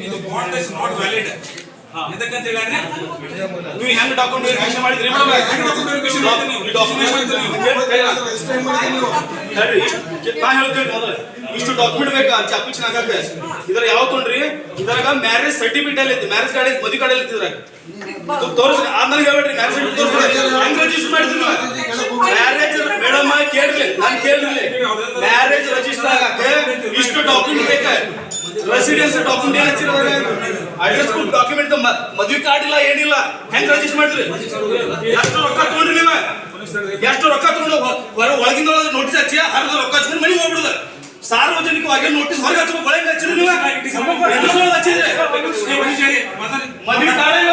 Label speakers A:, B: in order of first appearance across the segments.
A: ಇದು bond is not valid. ಇದಕ್ಕಂತ ಹೇಳಿದ್ರೆ ನೀವು ಹೆಂಗ್ ಡಾಕ್ಯುಮೆಂಟ್ ವೆರಿಫಿಕೇಶನ್ ಮಾಡಿದ್ರಿ ಮೇಡಮ್? ಹೆಂಗ್ ಡಾಕ್ಯುಮೆಂಟ್ ವೆರಿಫಿಕೇಶನ್ ಮಾಡ್ತೀರಿ ನೀವು? ಡಾಕ್ಯುಮೆಂಟ್ ಮಾಡ್ತೀರಿ ನೀವು? ಸರಿ, ನಾ ಹೇಳ್ತೀನಿ ಮೊದಲು ಇಷ್ಟು ಡಾಕ್ಯುಮೆಂಟ್ ಬೇಕಾ ಅಪ್ಲಿಕೇಶನ್ ಆಗಕ್ಕೆ? ಇದರ ಯಾವ ತೊಂಡ್ರಿ? ಇದ್ರಾಗ ಮ್ಯಾರೇಜ್ ಸರ್ಟಿಫಿಕೇಟ್ ಅಲ್ಲಿ ಐತಿ, ಮ್ಯಾರೇಜ್ ಕಾರ್ಡ್ ಐತಿ, ಮದುವೆ ಕಾರ್ಡ್ ಅಲ್ಲಿ ಇದ್ರಾಗ ತೋರಿಸ್ರಿ. ಆಮೇಲೆ ಹೇಳ್ಬೇಡ್ರಿ ಮ್ಯಾರೇಜ್ ಸರ್ಟಿಫಿಕೇಟ್ ತೋರಿಸ್ರಿ. ಹೆಂಗ್ ರಿಜಿಸ್ಟರ್ ಮಾಡಿದ್ರಿ ನೀವು? ಮ್ಯಾರೇಜ್ ಮೇಡಮ್ ಕೇಳ್ರಿ, ನಾನು ಕೇಳಿರ್ಲಿ, ಮ್ಯಾರೇಜ್ ರಿಜಿಸ್ಟರ್ ಆಗಕ್ಕೆ ಇಷ್ಟು ಡಾಕ್ಯುಮೆಂಟ್ ಬೇಕಾ? ರೆಸಿಡೆನ್ಸ್ ಡಾಕ್ಯುಮೆಂಟ್ ಏನ್ ಹಚ್ಚಿರೋದ್ರೆ ಅಡ್ರೆಸ್ ಪ್ರೂಫ್ ಡಾಕ್ಯುಮೆಂಟ್, ಮದುವೆ ಕಾರ್ಡ್ ಇಲ್ಲ ಏನಿಲ್ಲ, ಹೆಂಗ್ ರಿಜಿಸ್ಟರ್ ಮಾಡಿದ್ರಿ? ಎಷ್ಟು ರೊಕ್ಕ ತಗೊಂಡ್ರಿ ನೀವು? ಎಷ್ಟು ರೊಕ್ಕ ತಗೊಂಡು ಒಳಗಿಂದ ನೋಟಿಸ್ ಹಚ್ಚಿ ಅರ್ಧ ರೊಕ್ಕ ಹಚ್ಕೊಂಡು ಮನೆಗೆ ಹೋಗ್ಬಿಡುದ? ಸಾರ್ವಜನಿಕವಾಗಿ ನೋಟಿಸ್ ಹೊರಗೆ ಹಚ್ಬೇಕು, ಒಳಗೆ ಹಚ್ಚಿದ್ರಿ ನೀವು? ಹಚ್ಚಿದ್ರಿ ಮದುವೆ ಕಾರ್ಡ್ ಇಲ್ಲ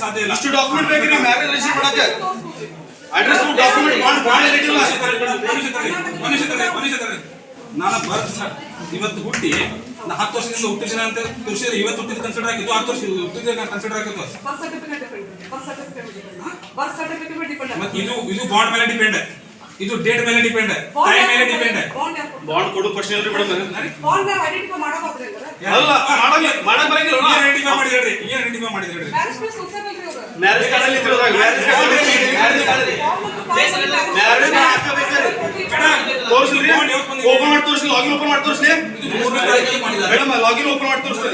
A: ಸಾಧ್ಯ ಇಲ್ಲ. ಇಷ್ಟು ಡಾಕ್ಯುಮೆಂಟ್ ಬೇಕ್ರಿ ಮ್ಯಾರೇಜ್ ರಿಜಿಸ್ಟರ್ ಮಾಡಕ್ಕೆ. ಅಡ್ರೆಸ್ ಡಾಕ್ಯುಮೆಂಟ್ ಬಾಂಡ್ ಇಲ್ಲ. ನಾನು ಬರ್ತ್ ಸರ್ ಇವತ್ತು ಹುಟ್ಟಿ 10 ವರ್ಷದಿಂದ ಹುಟ್ಟಿದ ಅಂತ ತೋರಿಸಿದ್ರೆ ಇವತ್ತು ಹುಟ್ಟಿದ ಕನ್ಸಿಡರ್ ಆಗಿದ್ದು, 10 ವರ್ಷ ಹುಟ್ಟಿದ ಕನ್ಸಿಡರ್ ಆಗಿದ್ದು. ಮತ್ತೆ ಇದು ಬಾಂಡ್ ಮೇಲೆ ಡಿಪೆಂಡ್, ಇದು ಡೇಟ್ ಮೇಲೆ ಡಿಪೆಂಡ್, ಟೈಮ್ ಮೇಲೆ ಡಿಪೆಂಡ್. ಬಾಂಡ್ ಕೊಡು ಪ್ರಶ್ನೆ ಇಲ್ರಿ ಮೇಡಮ್. ಬಾಂಡ್ ಐಡೆಂಟಿಫೈ ಮಾಡಬಹುದು ಅಲ್ಲ, ಮಾಡಕ್ ಬರಂಗಿಲ್ಲ. ಏನು ಐಡೆಂಟಿಫೈ ಮಾಡಿದ್ರಿ? ಏನು ಐಡೆಂಟಿಫೈ ಮಾಡಿದ್ರಿ? ಮ್ಯಾರೇಜ್ ಕಾರ್ಡ್ ಅಲ್ಲಿ ಇದ್ರದಾಗ ಮ್ಯಾರೇಜ್ ಕಾರ್ಡ್ ತೋರಿಸ್ಲಿ, ಓಪನ್ ಮಾಡಿ ತೋರಿಸ್ಲಿ, ಲಾಗಿನ್ ಓಪನ್ ಮಾಡಿ ತೋರಿಸ್ಲಿ ಮೇಡಮ್, ಲಾಗಿನ್ ಓಪನ್ ಮಾಡಿ ತೋರಿಸ್ಲಿ.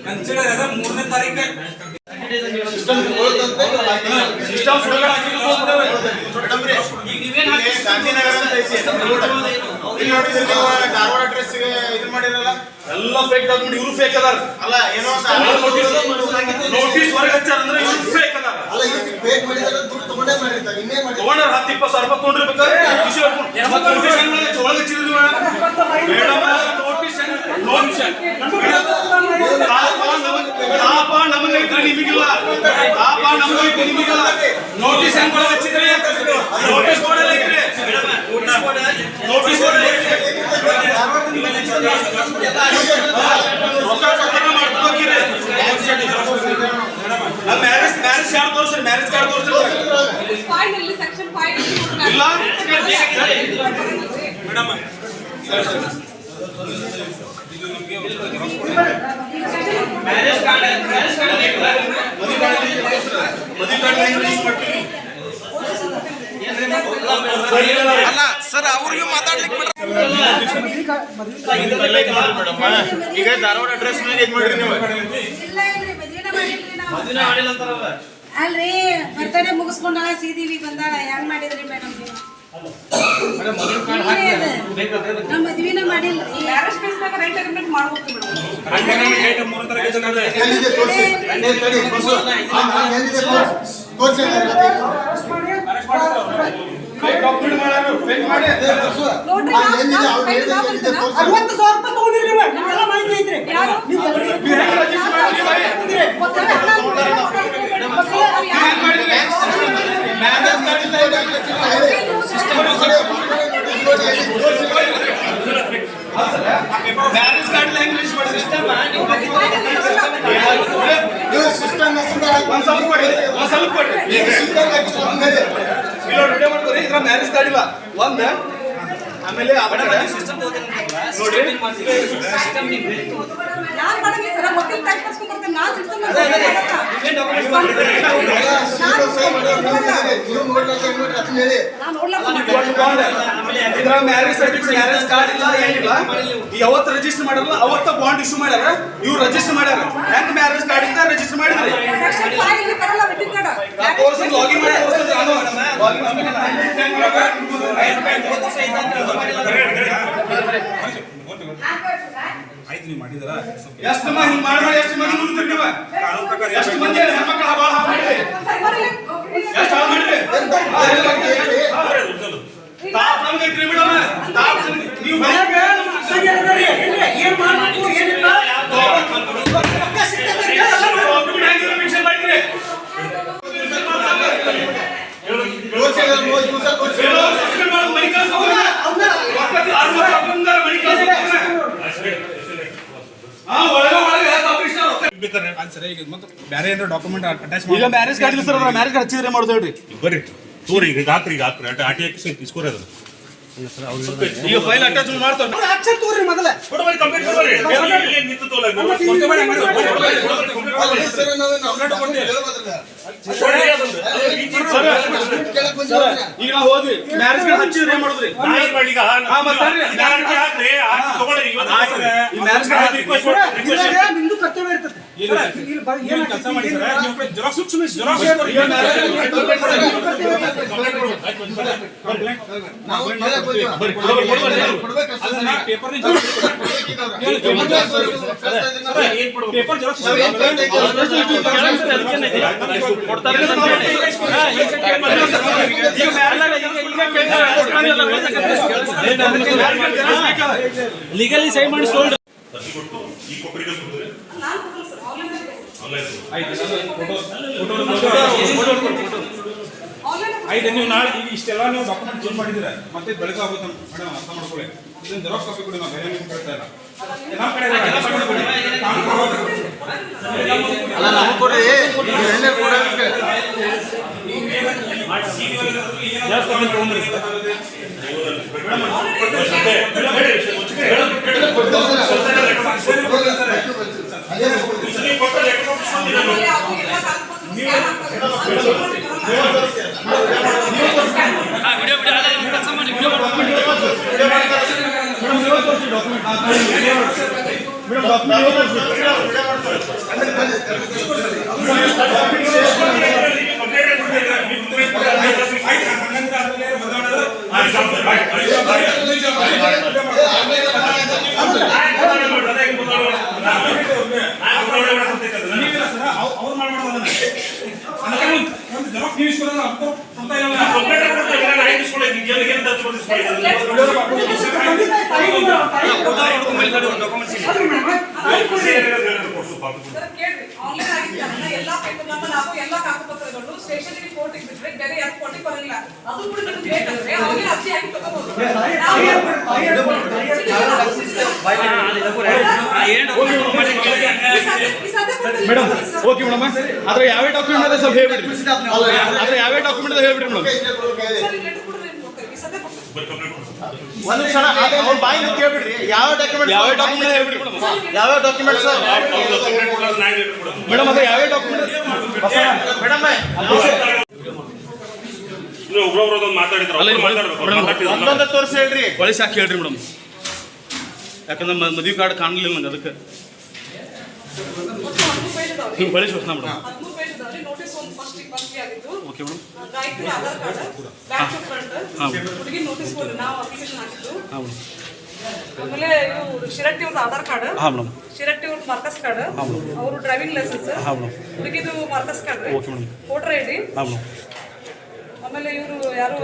A: ಕನ್ಸಿಡರ್ ಆದ 3ನೇ ತಾರೀಕು ಸಿಸ್ಟಮ್ ಗಾಂಧಿನಗರ ಅಂತ ಐತಿ. ಇಲ್ಲಿ ನೋಡಿದ್ರೆ ಧಾರವಾಡ ಅಡ್ರೆಸ್ ಇದು ಮಾಡಿರಲ್ಲ, ಎಲ್ಲ ಫೇಕ್ ಡಾಕ್ಯುಮೆಂಟ್. ಇವರು ಫೇಕ್ ಅದಾರ ಅಲ್ಲ, ಏನೋ ನೋಟಿಸ್ ಹೊರಗೆ ಹಚ್ಚಾರ ಅಂದ್ರೆ ಇವರು ಫೇಕ್ ಅದಾರ ಅಲ್ಲ. ಇದು ಫೇಕ್ ಮಾಡಿದ್ರೆ ದುಡ್ಡು ತಗೊಂಡೇ ಮಾಡಿರ್ತಾರೆ, ಇನ್ನೇ ಮಾಡಿ ತಗೊಂಡ್ರೆ 10-20 ಸಾವಿರ ರೂಪಾಯಿ ತಗೊಂಡಿರ್ಬೇಕಾದ್ರೆ ಒಳಗೆ ಹಚ್ಚಿದ್ರು ಮೇಡಮ್. ನೋಟಿಸ್ ಪಾಪ ನಮಗೆ ನಿಮಗಿಲ್ಲ, ಪಾಪ ನಮಗೆ ನಿಮಗಿಲ್ಲ. ನೋಟಿಸ್ ಹೆಂಗ್ ಒಳಗೆ ಹಚ್ಚಿದ್ರಿ? ನೋಟಿಸ್ ಕೊಡಲ್ಲ, ನೋಟಿಸ್ ಮ್ಯಾರೇಜ್ ಕಾರ್ಡ್ ತೋರಿಸ್ರಿ, ಮ್ಯಾರೇಜ್ ಕಾರ್ಡ್ ತೋರಿಸ್ರಿ. ಇಲ್ಲ ಮೇಡಮ್, ಮ್ಯಾರೇಜ್ ಕಾರ್ಡ್
B: ಅಲ್ಲ ಸರ್, ಅವ್ರಿಗೂ ಮಾತಾಡ್ಲಿಕ್ಕೆ
C: ಈಗ ಧಾರವಾಡ ಅಡ್ರೆಸ್ ಮೇಲೆ ಏನ್ ಮಾಡ್ರಿ ನೀವು?
D: ಅಲ್ರಿ ಬರ್ತಡೇ ಮುಗಿಸ್ಕೊಂಡಾಳ, ಸೀದಿವಿ ಬಂದಾಳ, ಹೆಂಗ್ ಮಾಡಿದ್ರಿ ಮೇಡಮ್? ನಮ್ಮ ಮದ್ವಿನ ಮಾಡಿಲ್ಲ.
A: ಮ್ಯಾರೇಜ್ ಕಾರ್ಡ್ ಲ್ಯಾಂಗ್ವೇಜ್ ಮಾಡಿ ಸಿಸ್ಟಮ್ ಒಂದ್ ಸ್ವಲ್ಪ ಕೊಡ್ರಿ, ಒಂದ್ ಸ್ವಲ್ಪ ಕೊಡ್ರಿ. ಇಲ್ಲ ವಿಡಿಯೋ ಮಾಡ್ಕೊರಿ, ಇದ್ರ ಮ್ಯಾರೇಜ್ ಕಾರ್ಡ್ ಇಲ್ಲ ಒಂದ್. ಆಮೇಲೆ ನೋಡ್ರಿ ಮ್ಯಾರೇಜ್ ಸರ್ಟಿಫಿಕೇಟ್, ಮ್ಯಾರೇಜ್ ಕಾರ್ಡ್ ಇಲ್ಲ ಏನಿಲ್ಲ. ಯಾವತ್ತು ರಿಜಿಸ್ಟರ್ ಮಾಡಲ್ಲ ಅವತ್ತ ಬಾಂಡ್ ಇಶ್ಯೂ ಮಾಡ್ಯಾರ, ಇವ್ರು ರಿಜಿಸ್ಟರ್ ಮಾಡ್ಯಾರ. ಹೆಂಗ್ ಮ್ಯಾರೇಜ್ ಕಾರ್ಡ್ ಇಂದ ರಿಜಿಸ್ಟರ್ ಮಾಡಿದ್ರಿ? ಲಾಗಿನ್ ಮಾಡಿ ಆಯ್ತು, ನೀವು ಮಾಡಿದಾರ ಎಷ್ಟು ಮಂದಿ ಮಾಡಿ ಎಷ್ಟು ಮಂದಿ ಮುಂದ್ರಿ ನೀವು? ಎಷ್ಟು ಮಂದಿ ಹೆಣ್ಮಕ್ಳ ಭಾಳ ಮಾಡಿದ್ರಿ? ಎಷ್ಟು ಹಾಳು ಮಾಡಿದ್ರಿ? ತಾಪ್ ನಮ್ಗೆ ಐತ್ರಿ ಮೇಡಮ್, ತಾಪ್ ನೀವು ಏನ್ ಮಾಡ್ಬೇಕು ಏನಿಲ್ಲ ಮೆನ್ಷನ್ ಮಾಡಿದ್ರಿ. ಈಗ marriage card sir, marriage card ಹಚ್ಚಿದ್ರೆ ಮಾಡೋದು ಹೇಳ್ರಿ.
C: ಬರ್ರಿ ತೋರಿ, ಈಗ ಹಾಕ್ರಿ, ಈಗ ಹಾಕ್ರಿ ಆಟಿ ಹಾಕಿ ಇಸ್ಕೋರಿ ಅದನ್ನ.
A: ಈಗ ಫೈಲ್ ಅಟ್ಯಾಚ್ ಮಾಡ್ತಾರೆ
E: ಆಕ್ಷನ್ ತಗೋರಿ ಮೊದಲ
A: ಕೊಡಬೇಡಿ ಕಂಪ್ಲೇಂಟ್ ಕೊಡಬೇಡಿ ಇಲ್ಲಿ ನಿಂತು ತೋಲಗ ಈಗ ನಾವು ಹೋದ್ವಿ ಮ್ಯಾರೇಜ್ ಹಚ್ಚಿದ್ರೆ ಏನ್ ಮಾಡಿದ್ರಿ ಈಗ
E: ನಿಮ್ದು ಕರ್ತವ್ಯ ಇರ್ತದೆ
A: ಕೆಲಸ ಮಾಡಿ xerox paper xerox
E: legally sign ಮಾಡಿ ಸೋಲ್ಡ್
A: ಆಯ್ತು ನೀವು ನಾಳೆ ಈಗ ಇಷ್ಟೆಲ್ಲ ನೀವು ಡಾಕ್ಯುಮೆಂಟ್ ಚೇಂಜ್ ಮಾಡಿದ್ರೆ ಮತ್ತೆ ಬೆಳಗ್ಗೆ ಆಗುತ್ತೆ ಮೇಡಮ್ ಅರ್ಥ ಮಾಡ್ಕೊಳ್ಳಿ ಇದನ್ನ ಜೆರಾಕ್ಸ್ ಕಾಪಿ ಕೊಡಿ ನಾವು ಬೇರೆ ಏನು ಕೇಳ್ತಾ ಇಲ್ಲ ನಮ್ಮ ಕಡೆ
C: ಅಲ್ಲ ನಮಗೆ ಕೊಡ್ರಿ
A: ಅವ್ರು ಮಾಡ್ಬಾರ್ದು ಒಂದು ಜೆರಾಕ್ಸ್ ನೀವು ಇಸ್ಕೊಳ್ಳೋದು ಅರ್ಥ ಅಂತ ಇಲ್ಲ
F: ಎಲ್ಲಾ ಕಾಗದಪತ್ರಗಳು ಸ್ಟೇಷನರಿ ಕೋರ್ಟಿಗೆ ಬಿಟ್ರೆ ಬೇರೆ ಯಾರು ಕೋರ್ಟಿಗೆ ಬರಲಿಲ್ಲ. ಅದು ಕೂಡ ನಿಮ್ಗೆ ಬೇಕಂದ್ರೆ ಅವಾಗಲೇ ಅರ್ಜಿ ಹಾಕಿ ತಗೋಬಹುದು.
A: ಮೇಡಮ್ ಓಕೆ ಮೇಡಮ್ ಆದ್ರೆ ಯಾವ ಡಾಕ್ಯುಮೆಂಟ್ ಅದ ಸ್ವಲ್ಪ ಹೇಳ್ಬಿಡ್ರಿ ಆದ್ರೆ ಯಾವ ಡಾಕ್ಯುಮೆಂಟ್ ಅದ ಹೇಳ್ಬಿಡ್ರಿ ಮೇಡಮ್
C: ಒಂದು ಕ್ಷಣ ಅವ್ರ ಬಾಯಿ ಕೇಳ್ಬಿಡ್ರಿ ಯಾವ ಡಾಕ್ಯುಮೆಂಟ್
A: ಹೇಳ್ಬಿಡ್ರಿ ಮೇಡಮ್
C: ಯಾವ ಡಾಕ್ಯುಮೆಂಟ್ ಸರ್
A: ಮೇಡಮ್ ಅದೇ ಯಾವ ಡಾಕ್ಯುಮೆಂಟ್
C: ಮೇಡಮ್ ಒಂದೊಂದು ತೋರಿಸಿ ಹೇಳ್ರಿ
A: ಒಳಗೆ ಸಾಕಿ ಹೇಳ್ರಿ ಮೇಡಮ್ ಯಾಕಂದ್ರೆ ಮದುವೆ ಕಾರ್ಡ್ ಕಾಣಲಿಲ್ಲ ನಂಗೆ ಅದಕ್ಕೆ ನೀವು ಬಳಿ ಶೋಷಣೆ ಮೇಡಮ್
F: 13 ಪೇಜ್ ಇದಾವೆ. ನೋಟಿಸ್ ಒಂದು ಫಸ್ಟ್ ಆಗಿದ್ದು
A: okay madam
F: Gayatri Aadhaar card back to front ಹುಡುಗಿ ನೋಟಿಸ್ ಬೋರ್ಡ್ ನಾವು ಅಪ್ಲಿಕೇಶನ್ ಹಾಕಿದ್ದು.
A: ಹಾಂ ಮೇಡಮ್
F: ಆಮೇಲೆ ಇವರು ಶಿರಟ್ಟಿ ಅವ್ರದ್ದು ಆಧಾರ್ ಕಾರ್ಡ್,
A: ಹಾಂ ಮೇಡಮ್
F: ಶಿರಟ್ಟಿ ಅವ್ರದ್ದು ಮಾರ್ಕಸ್ ಕಾರ್ಡ್, ಅವರು ಡ್ರೈವಿಂಗ್ ಲೈಸೆನ್ಸ್,
A: ಹಾಂ ಮೇಡಮ್
F: ಹುಡುಗಿದು marks card,
A: okay madam
F: voter ID,
A: ಹಾಂ ಮೇಡಮ್
F: ಆಮೇಲೆ ಇವರು ಯಾರು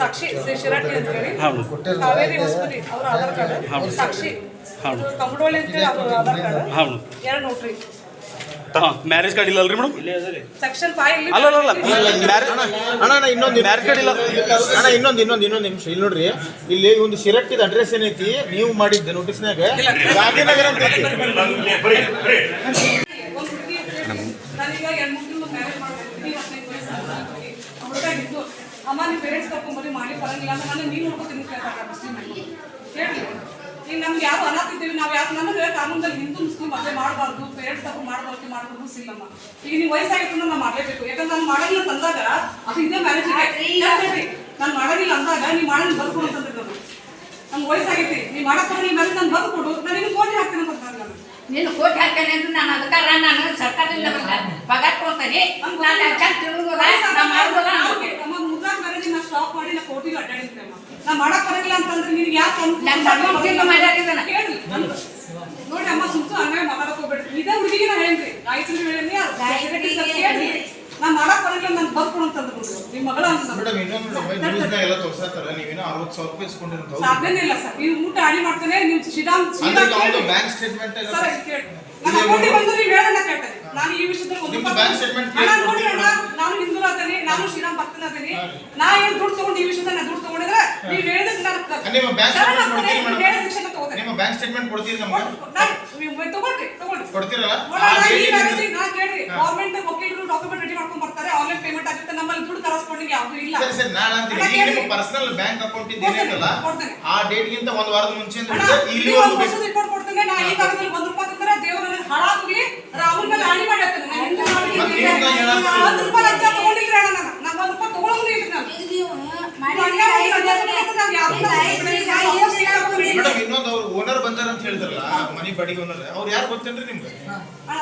F: ಸಾಕ್ಷಿ ಶಿರಟ್ಟಿ ಅಂತ ಹೇಳಿ
A: ಹಾಂ ಮೇಡಮ್
F: ಕಾವೇರಿ ಹೊಸಬರಿ ಅವರ ಆಧಾರ್ ಕಾರ್ಡ್, ಸಾಕ್ಷಿ ಕಮಡೋಳಿ ಅಂತ ಹೇಳಿ ಅವ್ರ ಆಧಾರ್ ಕಾರ್ಡ್,
A: ಹಾಂ ಮೇಡಮ್
F: ಎರಡು ನೋಟ್ರಿ.
A: ಹಾಂ ಮ್ಯಾರೇಜ್ ಕಾರ್ಡ್ ಇಲ್ಲ ಅಲ್ರಿ ಮೇಡಮ್
F: ಸೆಕ್ಷನ್ 5 ಇಲ್ಲಿ
A: ಅಲ್ಲ
C: ಅಣ್ಣ ಇನ್ನೊಂದು ಮ್ಯಾರೇಜ್ ಕಾರ್ಡ್ ಇಲ್ಲ ಅಣ್ಣ ಇನ್ನೊಂದು ನಿಮಿಷ ಇಲ್ಲಿ ನೋಡ್ರಿ ಇಲ್ಲಿ ಒಂದು ಶಿರಟ್ಟಿದ ಅಡ್ರೆಸ್ ಏನೈತಿ ನೀವು ಮಾಡಿದ್ದ ನೋಟಿಸ್ನಾಗ ಗಾಂಧಿನಗರ ಅಂತ ಐತಿ
F: ಒಂದು ಹುಡುಗಿ ನಾನೀಗ 2-3 ತಿಂಗಳು ಮ್ಯಾರೇಜ್ ಮಾಡಬೇಕು, 15 ವಯಸ್ಸು ಹುಡುಗಾಗಿದ್ದು ಅಮ್ಮ ನೀವು ಪೇರೆಂಟ್ಸ್ ಕರ್ಕೊಂಡ್ಬರಿ ಮಾಡಿ ಬರಂಗಿಲ್ಲ ಅಂದ್ರೆ ನಾನು ನೀವು ನೋಡ್ಕೊತೀನಿ ಕೇಳ್ತಾರೆ ಮುಸ್ಲಿಮ್ ಹೇಳಿ. ಈಗ ನಮ್ಗೆ ಯಾರು ಅನ್ನತ್ತಿದ್ದೀವಿ ನಾವು ಯಾರು ನನಗೆ ಕಾನೂನಲ್ಲಿ ಹಿಂದೂ ಮುಸ್ಲಿಂ ಮದುವೆ ಮಾಡಬಾರ್ದು, ಪೇರೆಂಟ್ಸ್ ತಗೊಂಡು ಮಾಡಬಾರ್ದು ಇಲ್ಲಮ್ಮ. ಈಗ ನೀವು ವಯಸ್ಸಾಗಿತ್ತು ನಾನು ಮಾಡಲೇಬೇಕು, ಯಾಕಂದ್ರೆ ನಾನು ಮಾಡೋದಿಲ್ಲ ತಂದಾಗ ಅದು ಇದೇ ಮ್ಯಾರೇಜ್ ನಾನು ಮಾಡೋದಿಲ್ಲ ಅಂದಾಗ ನೀವು ಮಾಡೋದು ಬರ್ಕೊಡು ಅಂತಂದ್ರೆ ನಮ್ಗೆ ವಯಸ್ಸಾಗೈತಿ ನೀವು ಮಾಡಕ್ಕೆ ನೀವು ಮ್ಯಾರೇಜ್ ನಾನು ಬರ್ಕೊಡು, ನಾನು ನಿಮ್ಗೆ ಕೋಟಿ ಹಾಕ್ತೀನಿ ಅಂತ ನಾನು
G: ನೀನು ಕೋಟಿ ಹಾಕ್ತೇನೆ ಅಂದ್ರೆ ನಾನು ಅದಕ್ಕಾರ ನಾನು ಸರ್ಕಾರದಿಂದ ಪಗಾರ ಕೊಡ್ತೇನೆ
F: ಮುದ್ರಾಗ ಮ್ಯಾರೇಜ್ ನಾ ಸ್ಟಾಪ್ ಮಾಡಿ ನಾ ಕೋಟಿಗೆ ಅಡ್ಡಾಡಿರ್ತೇವೆ. ನಾ ಮಾಡಕ್ ಬರಂಗಿಲ್ಲ ಅಂತಂದ್ರೆ ನಿನಗೆ ಯಾಕೆ ಹೇಳಿ ನೋಡಿ ಅಮ್ಮ ಸುಮ್ಮನೆ ಹಂಗಾಗಿ ಮಾತಾಡಕ್ ಹೋಗ್ಬೇಡ್ರಿ. ಇದೇ ಹುಡುಗಿಗೆ ನಾ ಹೇಳ್ರಿ ಗಾಯತ್ರಿ ಹೇಳಿ ನಾ ಮಾಡಕ್ ಬರಂಗಿಲ್ಲ ನಾನು ಬರ್ಕೊಡು ಅಂತಂದ್ರು ನಿಮ್ಮ ಮಗಳ
C: ಎಲ್ಲ ತೋರ್ಸಾತಾರ ನೀವೇನೋ 60,000 ರೂಪಾಯಿ ಇಸ್ಕೊಂಡಿರೋ
F: ಸಾಧ್ಯನೇ ಇಲ್ಲ ಸರ್. ನೀವು ಊಟ ಅಡಿ ಮಾಡ್ತೇನೆ ನೀವು
C: ಬ್ಯಾಂಕ್ ಸ್ಟೇಟ್ಮೆಂಟ್
F: ಸರ್ ಕೇಳಿ ನಾನು ಅಕೌಂಟಿಗೆ ಬಂದು ನೀವು ಹೇಳೋಣ ಕೇಳ್ತೇನೆ. ನಾನು ಈ ವಿಷಯದಲ್ಲಿ
C: ಬ್ಯಾಂಕ್ ಸ್ಟೇಟ್ಮೆಂಟ್
F: ನಾನು ಹಿಂದೂ ಅದೇನಿ, ನಾನು ಶ್ರೀರಾಮ್ ಭಕ್ತನ ಅದೇನಿ. ನಾ ಏನ್ ದುಡ್ಡು ತಗೊಂಡು ಈ ವಿಷಯದ ನಾ ದುಡ್ಡು ತಗೊಂಡಿದ್ರೆ ನೀವು ಹೇಳಿದ್ರೆ ನಾನು
C: ನಿಮ್ಮ ಬ್ಯಾಂಕ್ ಸ್ಟೇಟ್ಮೆಂಟ್ ಕೊಡ್ತೀರಿ
F: ಹೇಳಿದ ಶಿಕ್ಷಣ ತಗೋದೆ.
C: ನಿಮ್ಮ ಬ್ಯಾಂಕ್ ಸ್ಟೇಟ್ಮೆಂಟ್ ಕೊಡ್ತೀರಿ ನಮ್ಗೆ
F: ತಗೊಳ್ರಿ
C: ಕೊಡ್ತೀರಲ್ಲ
F: ಗೌರ್ಮೆಂಟ್ ವಕೀಲರು ಡಾಕ್ಯುಮೆಂಟ್ ರೆಡಿ ಮಾಡ್ಕೊಂಡ್ ಬರ್ತಾರೆ, ಆನ್ಲೈನ್ ಪೇಮೆಂಟ್ ಆಗುತ್ತೆ. ನಮ್ಮಲ್ಲಿ ದುಡ್ಡು ಕರೆಸ್ಪಾಂಡಿಂಗ್ ಯಾವ್ದು ಇಲ್ಲ.
C: ಸರಿ ಸರಿ ನಾನು ಅಂತೀನಿ ಈಗ ನಿಮ್ಮ ಪರ್ಸನಲ್ ಬ್ಯಾಂಕ್ ಅಕೌಂಟ್ ಇದೇನಿಲ್ಲ ಆ ಡೇಟ್ ಗಿಂತ ಒಂದು ವಾರದ ಮುಂಚೆ ಅಂತ ಇಲ್ಲಿ
F: ಒಂದು ವರ್ಷದ ರಿಪೋರ್ಟ್ ಕೊಡ್ತೇನೆ. ನಾ ಈ ಕಾಲದಲ್ಲಿ ₹1 ತಂದ್ರೆ ದೇವರ ಹಾಳಾಗ್ಲಿ, ರಾಹುಲ್ ಮೇಲೆ ಹಾನಿ ಮಾಡಿ ಹಾಕ್ತೇನೆ. ₹1 ಲಂಚ ತಗೊಂಡಿಲ್ರಿ ಅಣ್ಣ, ನಾನು ₹1 ತಗೊಳ್ಳೋದು ಇಲ್ಲ. ನಾನು
C: ಮೇಡಮ್ ಇನ್ನೊಂದು ಅವ್ರು ಓನರ್ ಬಂದಾರ ಅಂತ ಹೇಳಿದ್ರಲ್ಲ ಮನಿ ಬಾಡಿಗೆ ಓನರ್ ಅವ್ರು ಯಾರು ಗೊತ್ತೇನ್ರಿ ನಿಮ್ಗೆ?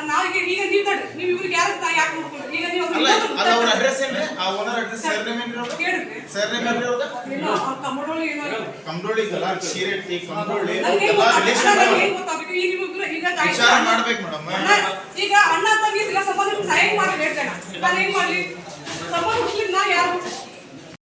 F: ನಾವೀಗ ಈಗ ನೀವು ತಡ್ರಿ, ನೀವು ಇವ್ರಿಗೆ ಯಾರು ಯಾಕೆ ನೋಡ್ಕೊಳ್ಳಿ. ಈಗ ನೀವು
C: ಅಲ್ಲ ಅದು ಅವ್ರ ಅಡ್ರೆಸ್ ಏನ್ರಿ? ಆ ಓನರ್ ಅಡ್ರೆಸ್ ಸರ್ನೇಮ್ ಏನ್ರಿ ಅವ್ರ?
F: ಕೇಳಿದ್ರಿ
C: ಸರ್ನೇಮ್ ಏನ್ರಿ ಅವ್ರ?
F: ಏನೋ ಕಮ್ಮಡೋಳಿ ಏನೋ
C: ಕಂಬ್ರೋಳಿ ಗಲ ಶಿರೆಟ್ಟಿ ಕಂಬ್ರೋಳಿ
F: ನನಗೆ
C: ಎಲ್ಲ ರಿಲೇಷನ್
F: ಏನ್ ಗೊತ್ತಾಗಬೇಕು. ಈಗ ನೀವು ಈಗ
C: ವಿಚಾರ ಮಾಡ್ಬೇಕು ಮೇಡಮ್.
F: ಈಗ ಅಣ್ಣ ತಂಗಿ ಇಲ್ಲ ಸಂಬಂಧ ಸಹಾಯ ಮಾಡಿ ಹೇಳ್ತೇನೆ. ನಾನು ಏನ್ ಮಾಡ್ಲಿ? ಸಂಬಂಧ ಹುಡ್ಲಿಕ್ಕೆ ನಾ ಯಾರು